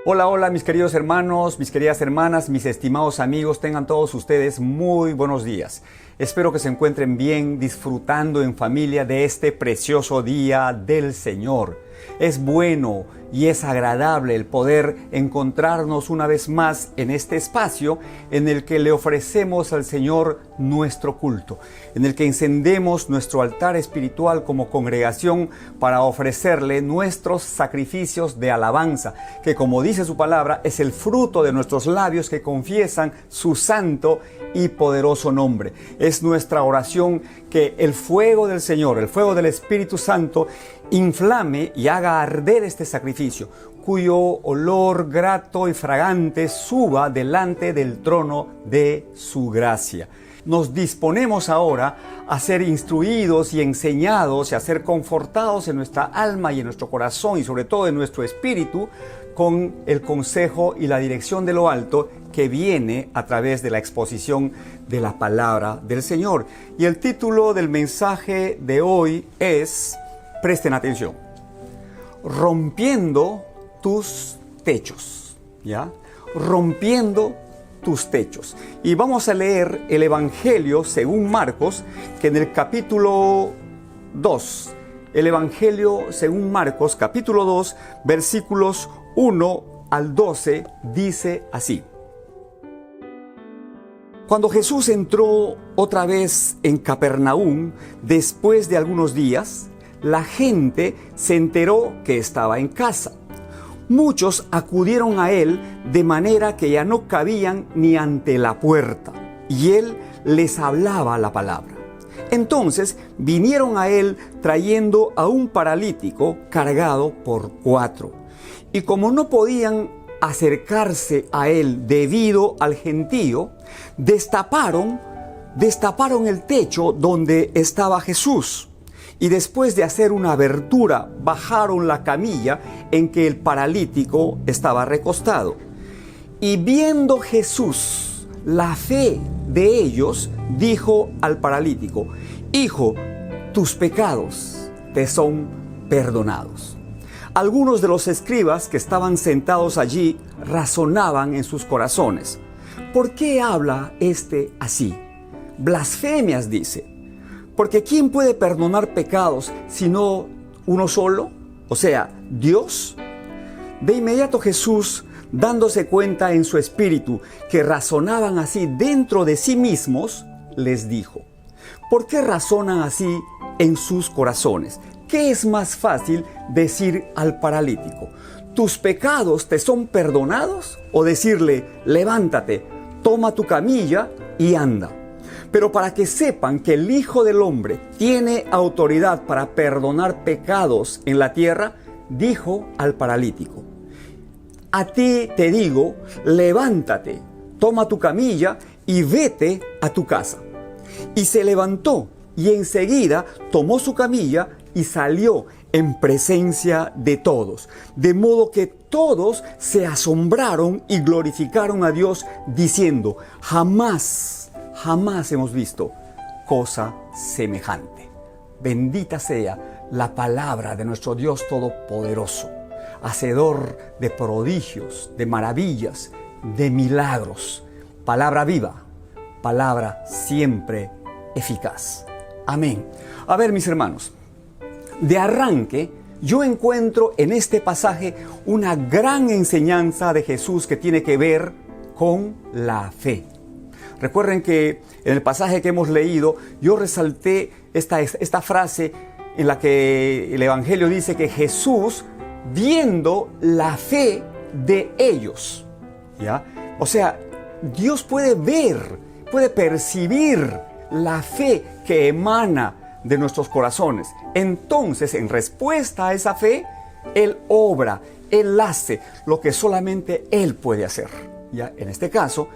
Hola, hola mis queridos hermanos, mis queridas hermanas, mis estimados amigos, tengan todos ustedes muy buenos días. Espero que se encuentren bien, disfrutando en familia de este precioso día del Señor. Es bueno y es agradable el poder encontrarnos una vez más en este espacio en el que le ofrecemos al Señor nuestro culto, en el que encendemos nuestro altar espiritual como congregación para ofrecerle nuestros sacrificios de alabanza, que como dice su palabra, es el fruto de nuestros labios que confiesan su santo y poderoso nombre. Es nuestra oración que el fuego del Señor, el fuego del Espíritu Santo, inflame y haga arder este sacrificio, cuyo olor grato y fragante suba delante del trono de su gracia. Nos disponemos ahora a ser instruidos y enseñados y a ser confortados en nuestra alma y en nuestro corazón y sobre todo en nuestro espíritu con el consejo y la dirección de lo alto que viene a través de la exposición de la palabra del Señor. Y el título del mensaje de hoy es, presten atención, rompiendo tus techos, ¿ya? Rompiendo tus techos. Y vamos a leer el Evangelio según Marcos, que en el capítulo 2, el Evangelio según Marcos, capítulo 2, versículos 1 al 12, dice así. Cuando Jesús entró otra vez en Capernaum, después de algunos días, la gente se enteró que estaba en casa. Muchos acudieron a él de manera que ya no cabían ni ante la puerta, y él les hablaba la palabra. Entonces vinieron a él trayendo a un paralítico cargado por 4. Y como no podían acercarse a él debido al gentío, destaparon el techo donde estaba Jesús. Y después de hacer una abertura, bajaron la camilla en que el paralítico estaba recostado. Y viendo Jesús la fe de ellos, dijo al paralítico: Hijo, tus pecados te son perdonados. Algunos de los escribas que estaban sentados allí razonaban en sus corazones: ¿por qué habla este así? Blasfemias dice. Porque ¿quién puede perdonar pecados sino uno solo? O sea, Dios. De inmediato Jesús, dándose cuenta en su espíritu que razonaban así dentro de sí mismos, les dijo: ¿por qué razonan así en sus corazones? ¿Qué es más fácil decir al paralítico: tus pecados te son perdonados? O decirle: levántate, toma tu camilla y anda. Pero para que sepan que el Hijo del Hombre tiene autoridad para perdonar pecados en la tierra, dijo al paralítico: a ti te digo, levántate, toma tu camilla y vete a tu casa. Y se levantó y enseguida tomó su camilla y salió en presencia de todos. De modo que todos se asombraron y glorificaron a Dios diciendo: jamás hemos visto cosa semejante. Bendita sea la palabra de nuestro Dios Todopoderoso, hacedor de prodigios, de maravillas, de milagros. Palabra viva, palabra siempre eficaz. Amén. A ver, mis hermanos, de arranque, yo encuentro en este pasaje una gran enseñanza de Jesús que tiene que ver con la fe. Recuerden que en el pasaje que hemos leído, yo resalté esta frase en la que el Evangelio dice que Jesús, viendo la fe de ellos, ¿ya? O sea, Dios puede ver, puede percibir la fe que emana de nuestros corazones. Entonces, en respuesta a esa fe, Él obra, Él hace lo que solamente Él puede hacer, ¿ya? En este caso,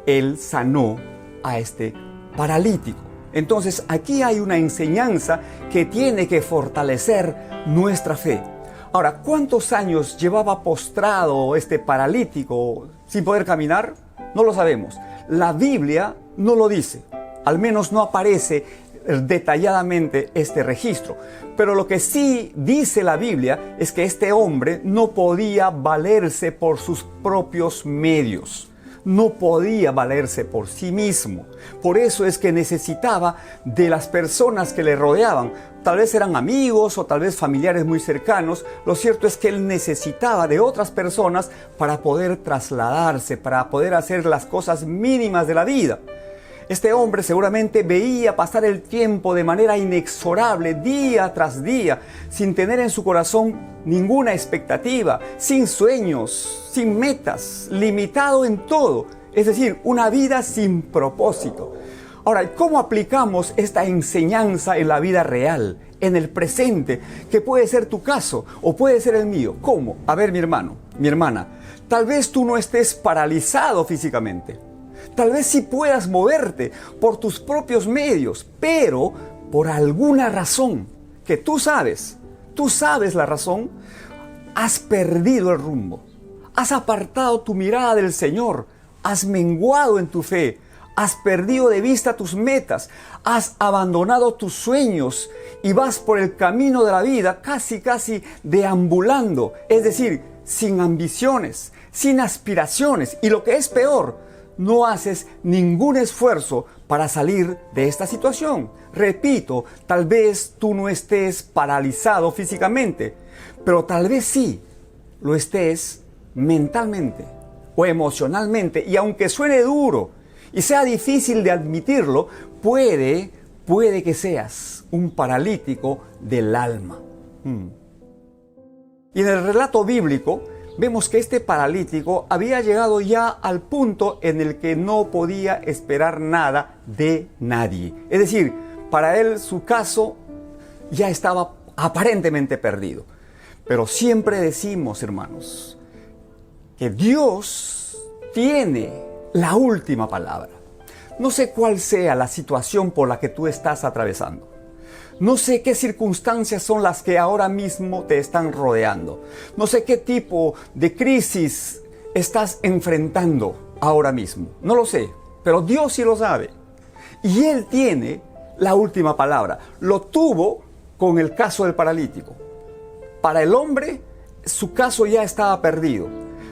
Él sanó a este paralítico. Entonces aquí hay una enseñanza que tiene que fortalecer nuestra fe. Ahora, ¿cuántos años llevaba postrado este paralítico sin poder caminar? No lo sabemos. La Biblia no lo dice. Al menos no aparece detalladamente este registro. Pero lo que sí dice la Biblia es que este hombre no podía valerse por sus propios medios. No podía valerse por sí mismo. Por eso es que necesitaba de las personas que le rodeaban. Tal vez eran amigos o tal vez familiares muy cercanos. Lo cierto es que él necesitaba de otras personas para poder trasladarse, para poder hacer las cosas mínimas de la vida. Este hombre seguramente veía pasar el tiempo de manera inexorable, día tras día, sin tener en su corazón ninguna expectativa, sin sueños, sin metas, limitado en todo. Es decir, una vida sin propósito. Ahora, ¿cómo aplicamos esta enseñanza en la vida real, en el presente, que puede ser tu caso o puede ser el mío? ¿Cómo? A ver, mi hermano, mi hermana, tal vez tú no estés paralizado físicamente. Tal vez sí puedas moverte por tus propios medios, pero por alguna razón que tú sabes la razón, has perdido el rumbo, has apartado tu mirada del Señor, has menguado en tu fe, has perdido de vista tus metas, has abandonado tus sueños y vas por el camino de la vida casi deambulando, es decir, sin ambiciones, sin aspiraciones y lo que es peor, no haces ningún esfuerzo para salir de esta situación. Repito, tal vez tú no estés paralizado físicamente, pero tal vez sí lo estés mentalmente o emocionalmente. Y aunque suene duro y sea difícil de admitirlo, puede que seas un paralítico del alma. Y en el relato bíblico, vemos que este paralítico había llegado ya al punto en el que no podía esperar nada de nadie. Es decir, para él su caso ya estaba aparentemente perdido. Pero siempre decimos, hermanos, que Dios tiene la última palabra. No sé cuál sea la situación por la que tú estás atravesando. No sé qué circunstancias son las que ahora mismo te están rodeando. No sé qué tipo de crisis estás enfrentando ahora mismo. No lo sé, pero Dios sí lo sabe. Y Él tiene la última palabra. Lo tuvo con el caso del paralítico. Para el hombre, su caso ya estaba perdido.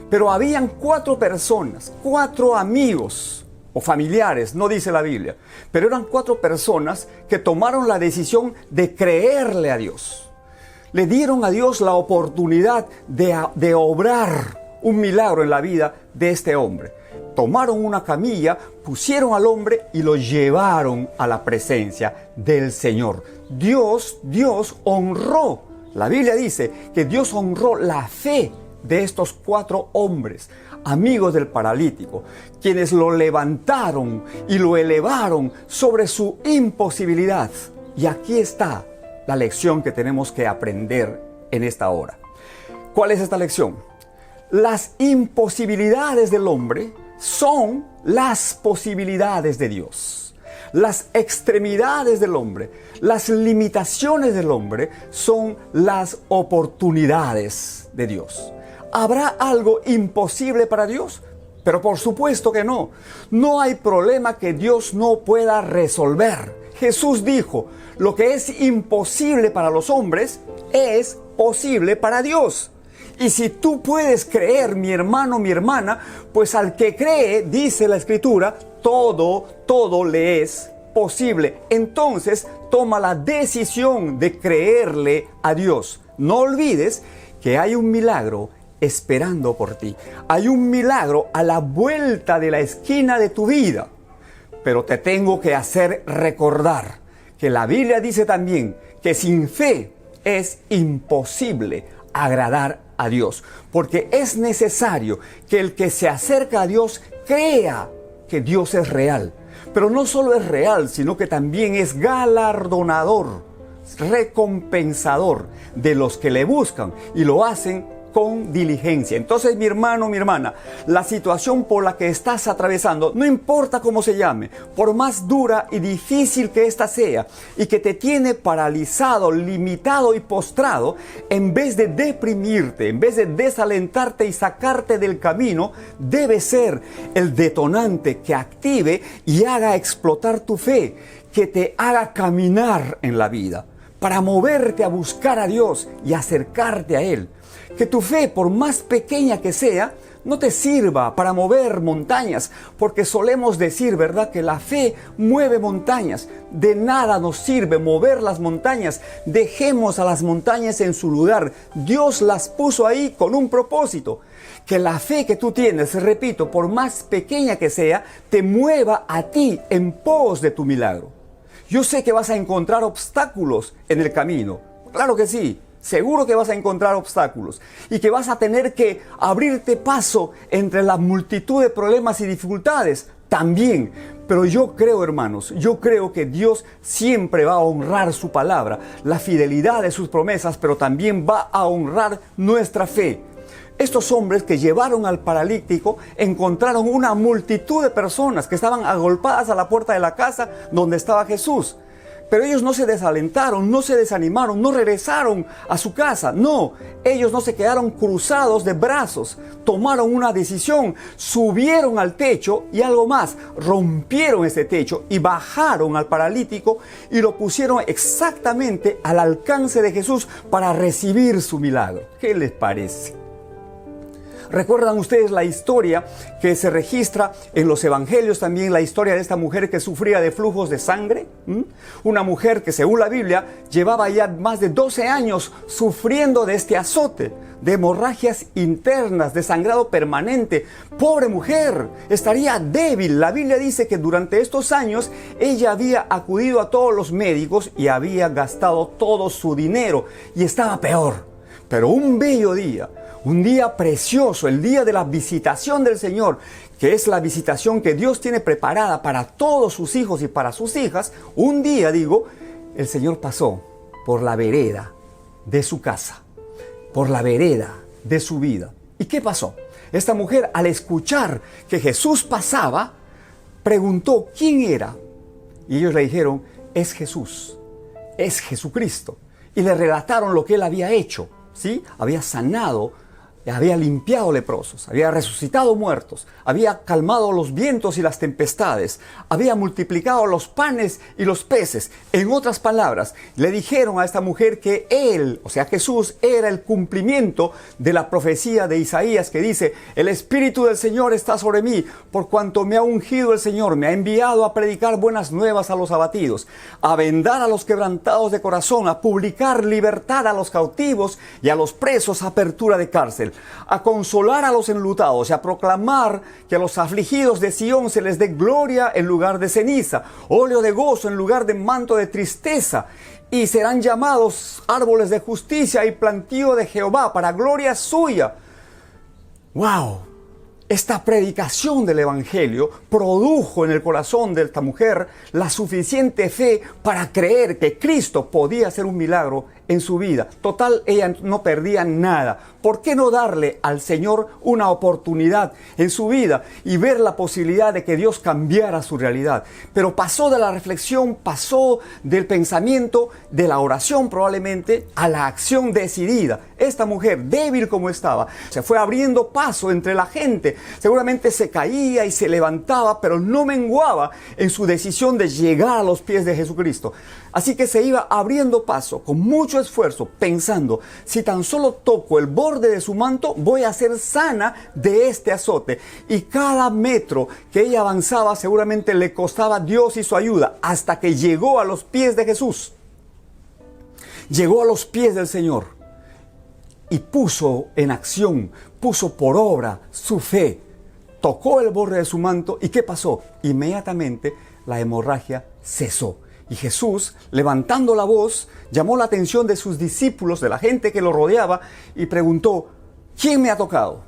Pero habían 4 personas, 4 amigos o familiares, no dice la Biblia, pero eran 4 personas que tomaron la decisión de creerle a Dios. Le dieron a Dios la oportunidad de obrar un milagro en la vida de este hombre. Tomaron una camilla, pusieron al hombre y lo llevaron a la presencia del Señor. Dios honró, la Biblia dice que Dios honró la fe de estos 4 hombres, amigos del paralítico, quienes lo levantaron y lo elevaron sobre su imposibilidad. Y aquí está la lección que tenemos que aprender en esta hora. ¿Cuál es esta lección? Las imposibilidades del hombre son las posibilidades de Dios. Las extremidades del hombre, las limitaciones del hombre son las oportunidades de Dios. ¿Habrá algo imposible para Dios? Pero por supuesto que no. No hay problema que Dios no pueda resolver. Jesús dijo, lo que es imposible para los hombres es posible para Dios. Y si tú puedes creer, mi hermano, mi hermana, pues al que cree, dice la Escritura, todo le es posible. Entonces, toma la decisión de creerle a Dios. No olvides que hay un milagro esperando por ti. Hay un milagro a la vuelta de la esquina de tu vida. Pero te tengo que hacer recordar que la Biblia dice también que sin fe es imposible agradar a Dios. Porque es necesario que el que se acerca a Dios crea que Dios es real. Pero no solo es real, sino que también es galardonador, recompensador de los que le buscan y lo hacen con diligencia. Entonces, mi hermano, mi hermana, la situación por la que estás atravesando, no importa cómo se llame, por más dura y difícil que ésta sea, y que te tiene paralizado, limitado y postrado, en vez de deprimirte, en vez de desalentarte y sacarte del camino, debe ser el detonante que active y haga explotar tu fe, que te haga caminar en la vida, para moverte a buscar a Dios y acercarte a Él. Que tu fe, por más pequeña que sea, no te sirva para mover montañas, porque solemos decir, ¿verdad?, que la fe mueve montañas. De nada nos sirve mover las montañas. Dejemos a las montañas en su lugar. Dios las puso ahí con un propósito. Que la fe que tú tienes, repito, por más pequeña que sea, te mueva a ti en pos de tu milagro. Yo sé que vas a encontrar obstáculos en el camino. Claro que sí. Seguro que vas a encontrar obstáculos y que vas a tener que abrirte paso entre la multitud de problemas y dificultades también. Pero yo creo, hermanos, yo creo que Dios siempre va a honrar su palabra, la fidelidad de sus promesas, pero también va a honrar nuestra fe. Estos hombres que llevaron al paralítico encontraron una multitud de personas que estaban agolpadas a la puerta de la casa donde estaba Jesús. Pero ellos no se desalentaron, no se desanimaron, no regresaron a su casa. No, ellos no se quedaron cruzados de brazos. Tomaron una decisión, subieron al techo y algo más. Rompieron ese techo y bajaron al paralítico y lo pusieron exactamente al alcance de Jesús para recibir su milagro. ¿Qué les parece? ¿Recuerdan ustedes la historia que se registra en los evangelios también, la historia de esta mujer que sufría de flujos de sangre? Una mujer que, según la Biblia, llevaba ya más de 12 años sufriendo de este azote, de hemorragias internas, de sangrado permanente. Pobre mujer, estaría débil. La Biblia dice que durante estos años ella había acudido a todos los médicos y había gastado todo su dinero y estaba peor. Pero un bello día, un día precioso, el día de la visitación del Señor, que es la visitación que Dios tiene preparada para todos sus hijos y para sus hijas, un día, el Señor pasó por la vereda de su casa, por la vereda de su vida. ¿Y qué pasó? Esta mujer, al escuchar que Jesús pasaba, preguntó quién era. Y ellos le dijeron, es Jesús, es Jesucristo. Y le relataron lo que él había hecho, ¿sí? Había sanado, había limpiado leprosos, había resucitado muertos, había calmado los vientos y las tempestades, había multiplicado los panes y los peces. En otras palabras, le dijeron a esta mujer que él, o sea Jesús, era el cumplimiento de la profecía de Isaías que dice, el Espíritu del Señor está sobre mí, por cuanto me ha ungido el Señor, me ha enviado a predicar buenas nuevas a los abatidos, a vendar a los quebrantados de corazón, a publicar libertad a los cautivos y a los presos, apertura de cárcel, a consolar a los enlutados y a proclamar que a los afligidos de Sión se les dé gloria en lugar de ceniza, óleo de gozo en lugar de manto de tristeza, y serán llamados árboles de justicia y plantío de Jehová para gloria suya. ¡Wow! Esta predicación del Evangelio produjo en el corazón de esta mujer la suficiente fe para creer que Cristo podía hacer un milagro en su vida. Total, ella no perdía nada. ¿Por qué no darle al Señor una oportunidad en su vida y ver la posibilidad de que Dios cambiara su realidad? Pero pasó de la reflexión, pasó del pensamiento, de la oración probablemente, a la acción decidida. Esta mujer, débil como estaba, se fue abriendo paso entre la gente. Seguramente se caía y se levantaba, pero no menguaba en su decisión de llegar a los pies de Jesucristo. Así que se iba abriendo paso con mucho esfuerzo, pensando, si tan solo toco el borde de su manto, voy a ser sana de este azote. Y cada metro que ella avanzaba seguramente le costaba a Dios y su ayuda, hasta que llegó a los pies de Jesús. Llegó a los pies del Señor y puso en acción, puso por obra su fe. Tocó el borde de su manto y ¿qué pasó? Inmediatamente la hemorragia cesó. Y Jesús, levantando la voz, llamó la atención de sus discípulos, de la gente que lo rodeaba, y preguntó, ¿quién me ha tocado?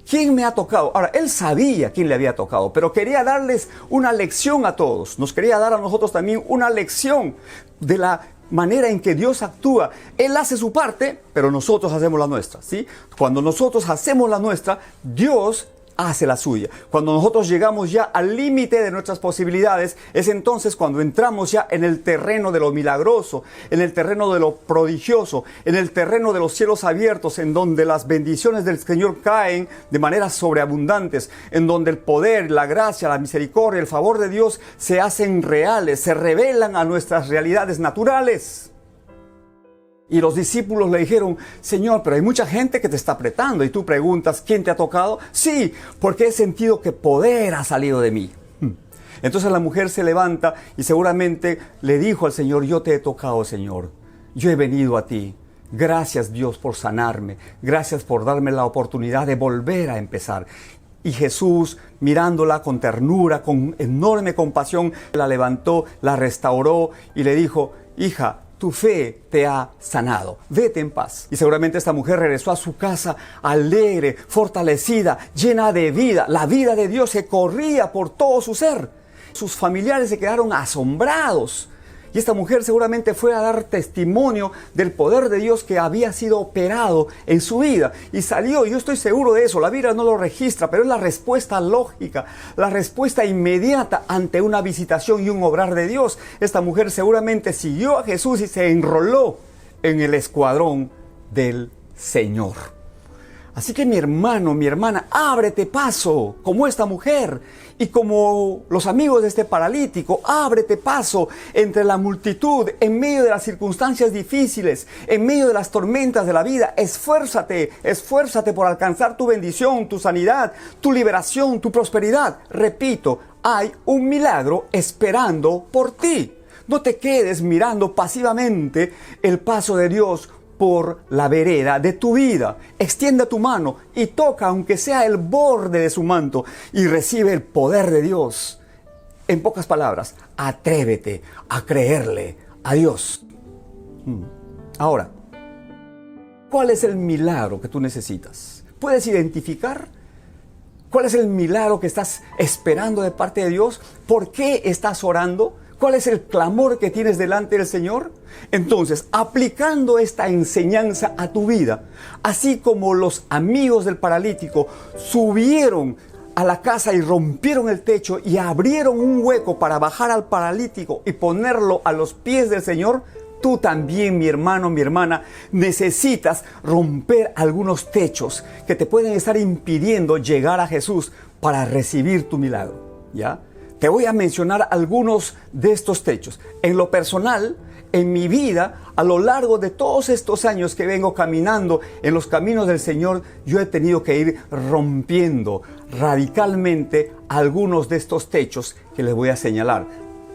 ¿Quién me ha tocado? Ahora, él sabía quién le había tocado, pero quería darles una lección a todos. Nos quería dar a nosotros también una lección de la manera en que Dios actúa. Él hace su parte, pero nosotros hacemos la nuestra, ¿sí? Cuando nosotros hacemos la nuestra, Dios hace la suya. Cuando nosotros llegamos ya al límite de nuestras posibilidades, es entonces cuando entramos ya en el terreno de lo milagroso, en el terreno de lo prodigioso, en el terreno de los cielos abiertos, en donde las bendiciones del Señor caen de maneras sobreabundantes, en donde el poder, la gracia, la misericordia, el favor de Dios se hacen reales, se revelan a nuestras realidades naturales. Y los discípulos le dijeron: Señor, pero hay mucha gente que te está apretando. Y tú preguntas: ¿quién te ha tocado? Sí, porque he sentido que poder ha salido de mí. Entonces la mujer se levanta y seguramente le dijo al Señor: yo te he tocado, Señor. Yo he venido a ti. Gracias, Dios, por sanarme. Gracias por darme la oportunidad de volver a empezar. Y Jesús, mirándola con ternura, con enorme compasión, la levantó, la restauró y le dijo: hija, tu fe te ha sanado, vete en paz. Y seguramente esta mujer regresó a su casa alegre, fortalecida, llena de vida. La vida de Dios se corría por todo su ser. Sus familiares se quedaron asombrados. Y esta mujer seguramente fue a dar testimonio del poder de Dios que había sido operado en su vida. Y salió, yo estoy seguro de eso, la Biblia no lo registra, pero es la respuesta lógica, la respuesta inmediata ante una visitación y un obrar de Dios. Esta mujer seguramente siguió a Jesús y se enroló en el escuadrón del Señor. Así que mi hermano, mi hermana, ábrete paso como esta mujer y como los amigos de este paralítico. Ábrete paso entre la multitud, en medio de las circunstancias difíciles, en medio de las tormentas de la vida. Esfuérzate, esfuérzate por alcanzar tu bendición, tu sanidad, tu liberación, tu prosperidad. Repito, hay un milagro esperando por ti. No te quedes mirando pasivamente el paso de Dios por la vereda de tu vida. Extiende tu mano y toca, aunque sea el borde de su manto, y recibe el poder de Dios. En pocas palabras, atrévete a creerle a Dios. Ahora, ¿cuál es el milagro que tú necesitas? ¿Puedes identificar cuál es el milagro que estás esperando de parte de Dios? ¿Por qué estás orando? ¿Cuál es el clamor que tienes delante del Señor? Entonces, aplicando esta enseñanza a tu vida, así como los amigos del paralítico subieron a la casa y rompieron el techo y abrieron un hueco para bajar al paralítico y ponerlo a los pies del Señor, tú también, mi hermano, mi hermana, necesitas romper algunos techos que te pueden estar impidiendo llegar a Jesús para recibir tu milagro, ¿ya? Te voy a mencionar algunos de estos techos. En lo personal, en mi vida, a lo largo de todos estos años que vengo caminando en los caminos del Señor, yo he tenido que ir rompiendo radicalmente algunos de estos techos que les voy a señalar.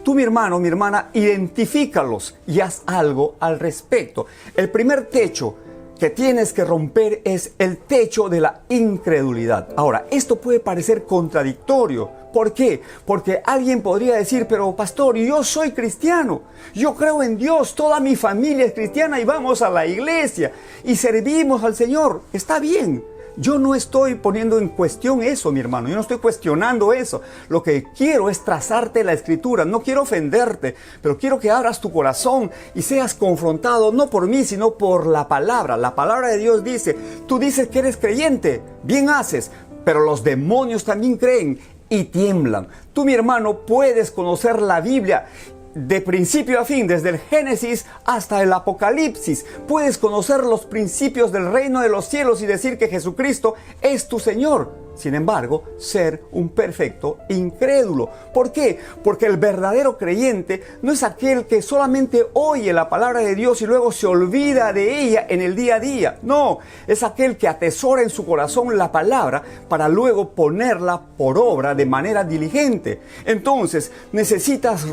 Tú, mi hermano, mi hermana, identifícalos y haz algo al respecto. El primer techo que tienes que romper es el techo de la incredulidad. Ahora, esto puede parecer contradictorio. ¿Por qué? Porque alguien podría decir: pero pastor, yo soy cristiano, yo creo en Dios, toda mi familia es cristiana y vamos a la iglesia y servimos al Señor. Está bien. Yo no estoy poniendo en cuestión eso, mi hermano. Yo no estoy cuestionando eso. Lo que quiero es trazarte la Escritura. No quiero ofenderte, pero quiero que abras tu corazón y seas confrontado, no por mí, sino por la palabra. La palabra de Dios dice: tú dices que eres creyente, bien haces, pero los demonios también creen y tiemblan. Tú, mi hermano, puedes conocer la Biblia de principio a fin, desde el Génesis hasta el Apocalipsis. Puedes conocer los principios del reino de los cielos y decir que Jesucristo es tu Señor. Sin embargo, ser un perfecto incrédulo. ¿Por qué? Porque el verdadero creyente no es aquel que solamente oye la palabra de Dios y luego se olvida de ella en el día a día. No, es aquel que atesora en su corazón la palabra para luego ponerla por obra de manera diligente. Entonces, necesitamos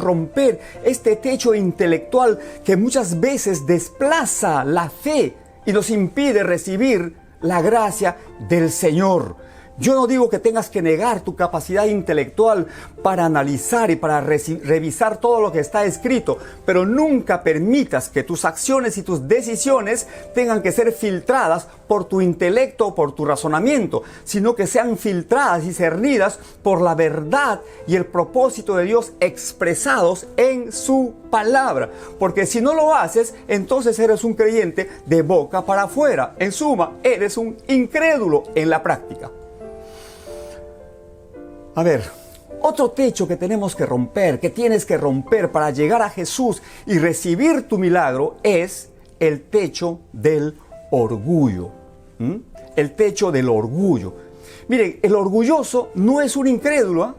romper este techo intelectual que muchas veces desplaza la fe y nos impide recibir la gracia del Señor. Yo no digo que tengas que negar tu capacidad intelectual para analizar y para revisar todo lo que está escrito, pero nunca permitas que tus acciones y tus decisiones tengan que ser filtradas por tu intelecto o por tu razonamiento, sino que sean filtradas y cernidas por la verdad y el propósito de Dios expresados en su palabra. Porque si no lo haces, entonces eres un creyente de boca para afuera. En suma, eres un incrédulo en la práctica. A ver, otro techo que tenemos que romper, que tienes que romper para llegar a Jesús y recibir tu milagro, es el techo del orgullo. El techo del orgullo. Miren, el orgulloso no es un incrédulo,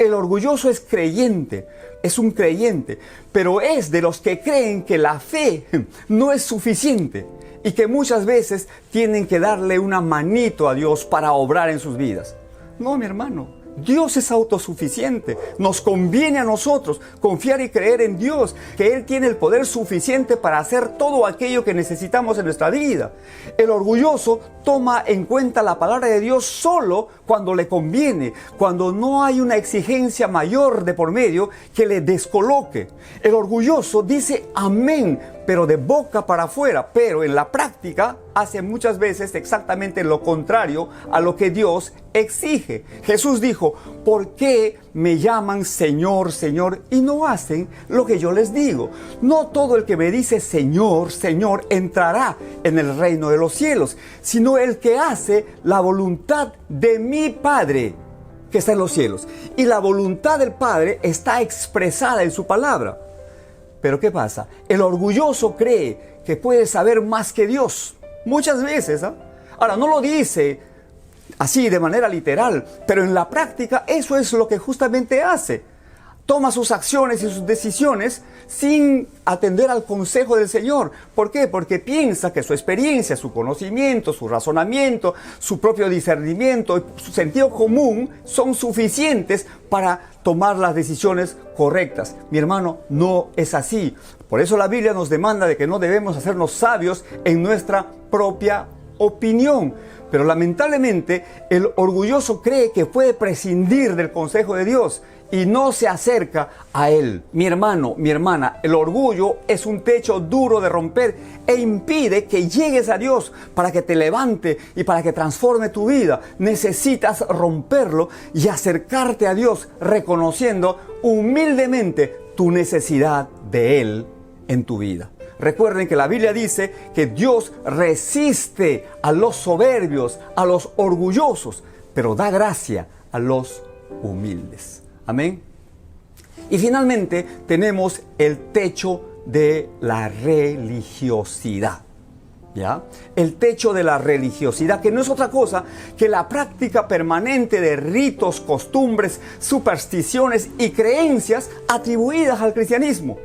El orgulloso es creyente, es un creyente, pero es de los que creen que la fe no es suficiente y que muchas veces tienen que darle una manito a Dios para obrar en sus vidas. No, mi hermano. Dios es autosuficiente. Nos conviene a nosotros confiar y creer en Dios, que Él tiene el poder suficiente para hacer todo aquello que necesitamos en nuestra vida. El orgulloso toma en cuenta la palabra de Dios solo cuando le conviene, cuando no hay una exigencia mayor de por medio que le descoloque. El orgulloso dice amén, pero de boca para afuera, pero en la práctica hace muchas veces exactamente lo contrario a lo que Dios exige. Jesús dijo, ¿por qué me llaman Señor, Señor y no hacen lo que yo les digo? No todo el que me dice Señor, Señor entrará en el reino de los cielos, sino el que hace la voluntad de mi Padre que está en los cielos. Y la voluntad del Padre está expresada en su palabra. Pero ¿qué pasa? El orgulloso cree que puede saber más que Dios. Muchas veces, Ahora, no lo dice así de manera literal, pero en la práctica eso es lo que justamente hace. Toma sus acciones y sus decisiones sin atender al consejo del Señor. ¿Por qué? Porque piensa que su experiencia, su conocimiento, su razonamiento, su propio discernimiento y su sentido común son suficientes para tomar las decisiones correctas. Mi hermano, no es así. Por eso la Biblia nos demanda de que no debemos hacernos sabios en nuestra propia opinión. Pero lamentablemente el orgulloso cree que puede prescindir del consejo de Dios y no se acerca a Él. Mi hermano, mi hermana, el orgullo es un techo duro de romper e impide que llegues a Dios para que te levante y para que transforme tu vida. Necesitas romperlo y acercarte a Dios reconociendo humildemente tu necesidad de Él en tu vida. Recuerden que la Biblia dice que Dios resiste a los soberbios, a los orgullosos, pero da gracia a los humildes. Amén. Y finalmente tenemos el techo de la religiosidad. ¿Ya? El techo de la religiosidad, que no es otra cosa que la práctica permanente de ritos, costumbres, supersticiones y creencias atribuidas al cristianismo,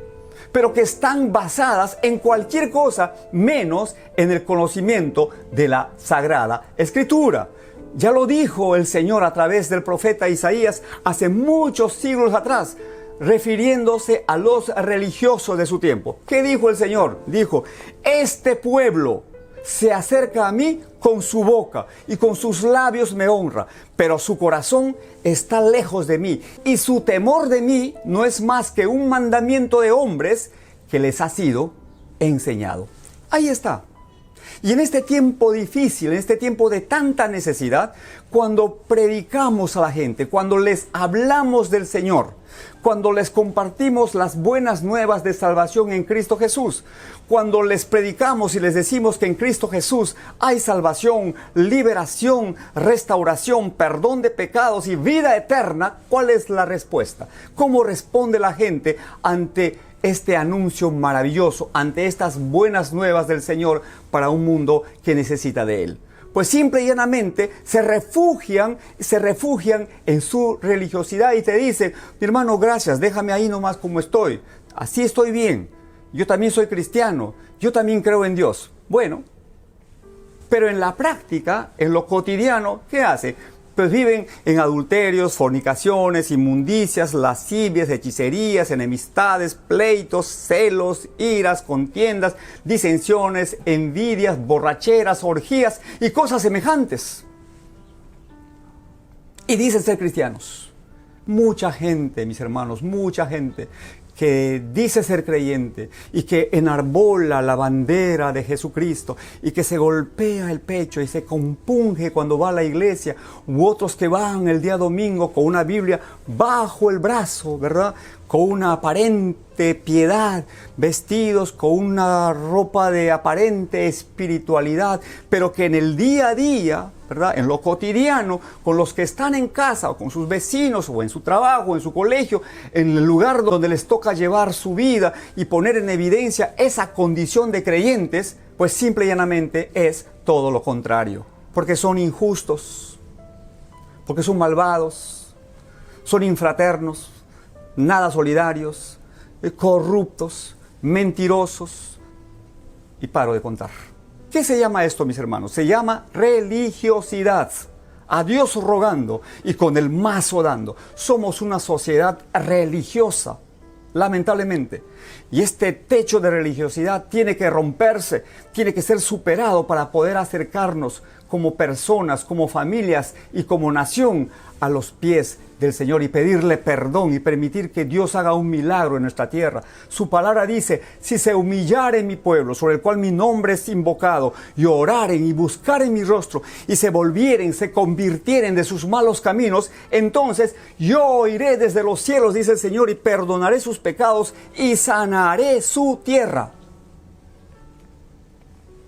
pero que están basadas en cualquier cosa menos en el conocimiento de la Sagrada Escritura. Ya lo dijo el Señor a través del profeta Isaías hace muchos siglos atrás, refiriéndose a los religiosos de su tiempo. ¿Qué dijo el Señor? Dijo, este pueblo se acerca a mí con su boca y con sus labios me honra, pero su corazón está lejos de mí y su temor de mí no es más que un mandamiento de hombres que les ha sido enseñado. Ahí está. Y en este tiempo difícil, en este tiempo de tanta necesidad, cuando predicamos a la gente, cuando les hablamos del Señor, cuando les compartimos las buenas nuevas de salvación en Cristo Jesús, cuando les predicamos y les decimos que en Cristo Jesús hay salvación, liberación, restauración, perdón de pecados y vida eterna, ¿cuál es la respuesta? ¿Cómo responde la gente ante este anuncio maravilloso, ante estas buenas nuevas del Señor para un mundo que necesita de Él? Pues simple y llanamente se refugian en su religiosidad y te dicen, mi hermano, gracias, déjame ahí nomás como estoy, así estoy bien, yo también soy cristiano, yo también creo en Dios. Bueno, pero en la práctica, en lo cotidiano, ¿qué hace? Pues viven en adulterios, fornicaciones, inmundicias, lascivias, hechicerías, enemistades, pleitos, celos, iras, contiendas, disensiones, envidias, borracheras, orgías y cosas semejantes. y dicen ser cristianos. Mucha gente, mis hermanos, mucha gente que dice ser creyente y que enarbola la bandera de Jesucristo y que se golpea el pecho y se compunge cuando va a la iglesia, u otros que van el día domingo con una Biblia bajo el brazo, ¿verdad? Con una aparente piedad, vestidos con una ropa de aparente espiritualidad, pero que en el día a día, ¿verdad?, en lo cotidiano, con los que están en casa o con sus vecinos o en su trabajo, en su colegio, en el lugar donde les toca llevar su vida y poner en evidencia esa condición de creyentes, pues simple y llanamente es todo lo contrario. Porque son injustos, porque son malvados, son infraternos, nada solidarios, corruptos, mentirosos, y paro de contar. ¿Qué se llama esto, mis hermanos? Se llama religiosidad. A Dios rogando y con el mazo dando. Somos una sociedad religiosa, lamentablemente. Y este techo de religiosidad tiene que romperse, tiene que ser superado para poder acercarnos como personas, como familias y como nación a los pies del Señor y pedirle perdón y permitir que Dios haga un milagro en nuestra tierra. Su palabra dice: si se humillare mi pueblo, sobre el cual mi nombre es invocado, y oraren y buscaren mi rostro, y se volvieren, se convirtieren de sus malos caminos, entonces yo oiré desde los cielos, dice el Señor, y perdonaré sus pecados y sanaré su tierra.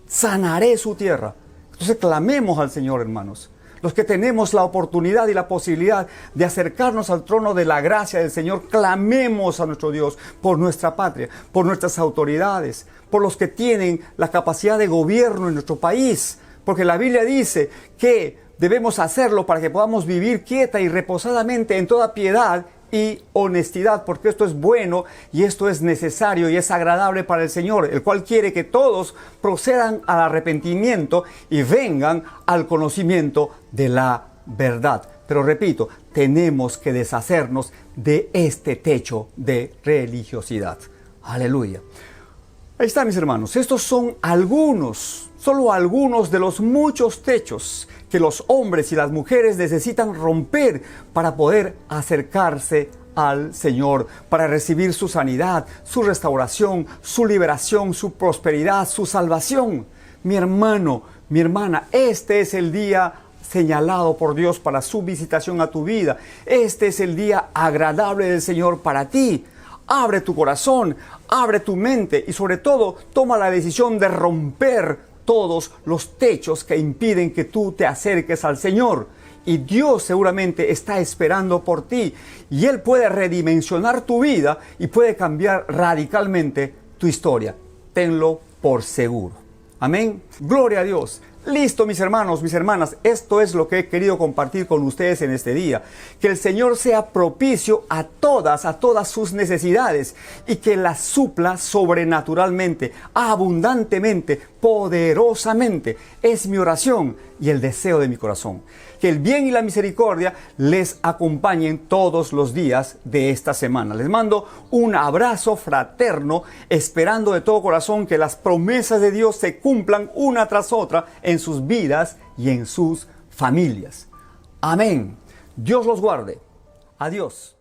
Sanaré su tierra. Entonces clamemos al Señor, hermanos. Los que tenemos la oportunidad y la posibilidad de acercarnos al trono de la gracia del Señor, clamemos a nuestro Dios por nuestra patria, por nuestras autoridades, por los que tienen la capacidad de gobierno en nuestro país. Porque la Biblia dice que debemos hacerlo para que podamos vivir quieta y reposadamente en toda piedad y honestidad, porque esto es bueno y esto es necesario y es agradable para el Señor, el cual quiere que todos procedan al arrepentimiento y vengan al conocimiento de la verdad. Pero repito, tenemos que deshacernos de este techo de religiosidad. Aleluya. Ahí está, mis hermanos. Estos son solo algunos de los muchos techos que los hombres y las mujeres necesitan romper para poder acercarse al Señor, para recibir su sanidad, su restauración, su liberación, su prosperidad, su salvación. Mi hermano, mi hermana, este es el día señalado por Dios para su visitación a tu vida. Este es el día agradable del Señor para ti. Abre tu corazón, abre tu mente y sobre todo toma la decisión de romper todos los techos que impiden que tú te acerques al Señor. Y Dios seguramente está esperando por ti. Y Él puede redimensionar tu vida y puede cambiar radicalmente tu historia. Tenlo por seguro. Amén. Gloria a Dios. Listo, mis hermanos, mis hermanas. Esto es lo que he querido compartir con ustedes en este día. Que el Señor sea propicio a todas sus necesidades y que las supla sobrenaturalmente, abundantemente, poderosamente. Es mi oración y el deseo de mi corazón. Que el bien y la misericordia les acompañen todos los días de esta semana. Les mando un abrazo fraterno, esperando de todo corazón que las promesas de Dios se cumplan una tras otra en sus vidas y en sus familias. Amén. Dios los guarde. Adiós.